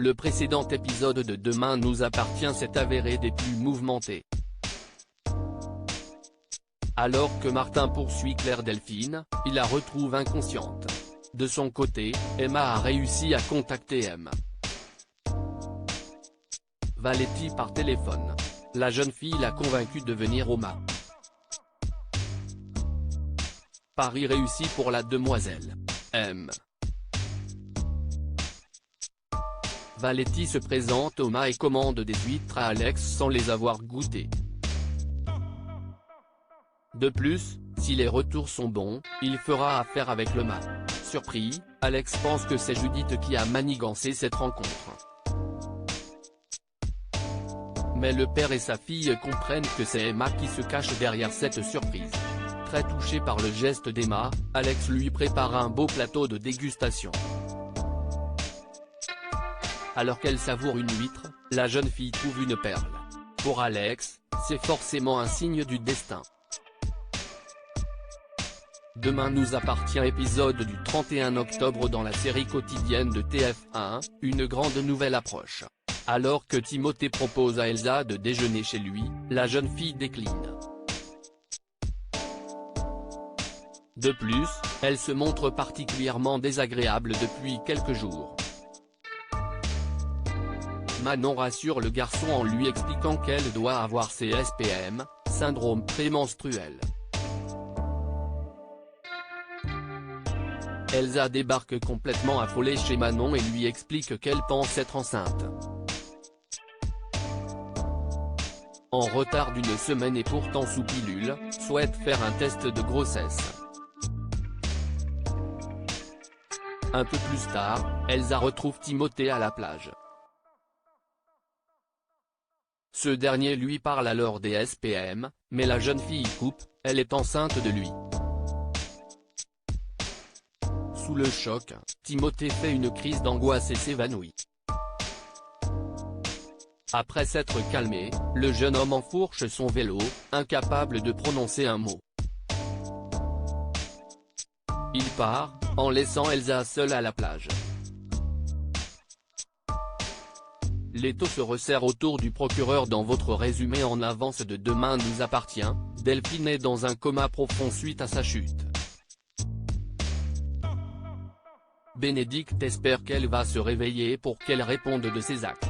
Le précédent épisode de Demain nous appartient s'est avéré des plus mouvementés. Alors que Martin poursuit Claire Delphine, il la retrouve inconsciente. De son côté, Emma a réussi à contacter M. Valetti par téléphone. La jeune fille l'a convaincue de venir au MA. Pari réussi pour la demoiselle. M. Valetti se présente au MA et commande des huîtres à Alex sans les avoir goûtées. De plus, si les retours sont bons, il fera affaire avec le MA. Surpris, Alex pense que c'est Judith qui a manigancé cette rencontre. Mais le père et sa fille comprennent que c'est Emma qui se cache derrière cette surprise. Très touché par le geste d'Emma, Alex lui prépare un beau plateau de dégustation. Alors qu'elle savoure une huître, la jeune fille trouve une perle. Pour Alex, c'est forcément un signe du destin. Demain nous appartient épisode du 31 octobre dans la série quotidienne de TF1, une grande nouvelle approche. Alors que Timothée propose à Elsa de déjeuner chez lui, la jeune fille décline. De plus, elle se montre particulièrement désagréable depuis quelques jours. Manon rassure le garçon en lui expliquant qu'elle doit avoir CSPM, syndrome prémenstruel. Elsa débarque complètement affolée chez Manon et lui explique qu'elle pense être enceinte. En retard d'une semaine et pourtant sous pilule, souhaite faire un test de grossesse. Un peu plus tard, Elsa retrouve Timothée à la plage. Ce dernier lui parle alors des SPM, mais la jeune fille coupe, elle est enceinte de lui. Sous le choc, Timothée fait une crise d'angoisse et s'évanouit. Après s'être calmé, le jeune homme enfourche son vélo, incapable de prononcer un mot. Il part, en laissant Elsa seule à la plage. L'étau se resserre autour du procureur dans votre résumé en avance de Demain nous appartient, Delphine est dans un coma profond suite à sa chute. Bénédicte espère qu'elle va se réveiller pour qu'elle réponde de ses actes.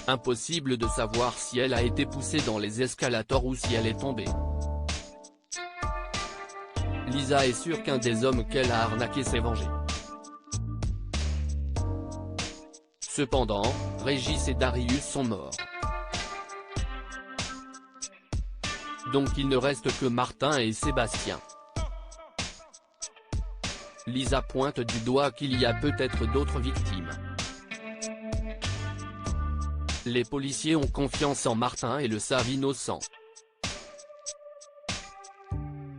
Impossible de savoir si elle a été poussée dans les escalators ou si elle est tombée. Lisa est sûre qu'un des hommes qu'elle a arnaqué s'est vengé. Cependant, Régis et Darius sont morts. Donc il ne reste que Martin et Sébastien. Lisa pointe du doigt qu'il y a peut-être d'autres victimes. Les policiers ont confiance en Martin et le savent innocent.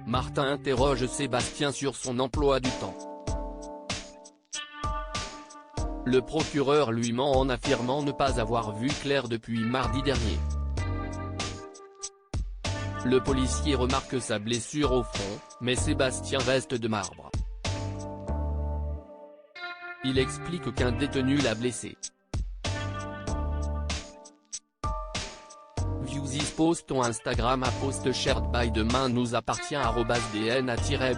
Martin interroge Sébastien sur son emploi du temps. Le procureur lui ment en affirmant ne pas avoir vu Claire depuis mardi dernier. Le policier remarque sa blessure au front, mais Sébastien reste de marbre. Il explique qu'un détenu l'a blessé. Viewsis post ton Instagram à post shared by Demain nous appartient @dna-tf1,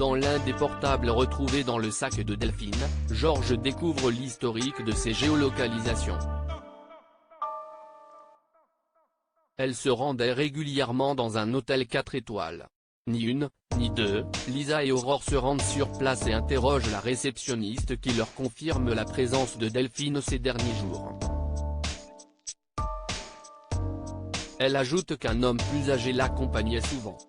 dans l'un des portables retrouvés dans le sac de Delphine, Georges découvre l'historique de ses géolocalisations. Elle se rendait régulièrement dans un hôtel 4 étoiles. Ni une, ni deux, Lisa et Aurore se rendent sur place et interrogent la réceptionniste qui leur confirme la présence de Delphine ces derniers jours. Elle ajoute qu'un homme plus âgé l'accompagnait souvent.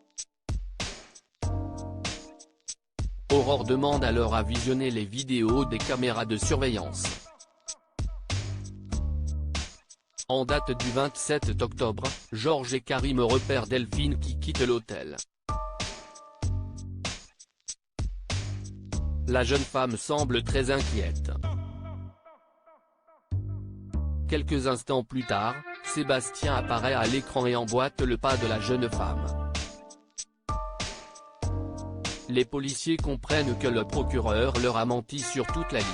Aurore demande alors à visionner les vidéos des caméras de surveillance. En date du 27 octobre, Georges et Karim repèrent Delphine qui quitte l'hôtel. La jeune femme semble très inquiète. Quelques instants plus tard, Sébastien apparaît à l'écran et emboîte le pas de la jeune femme. Les policiers comprennent que le procureur leur a menti sur toute la ligne.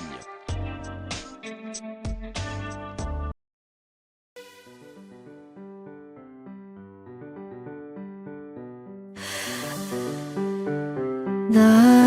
나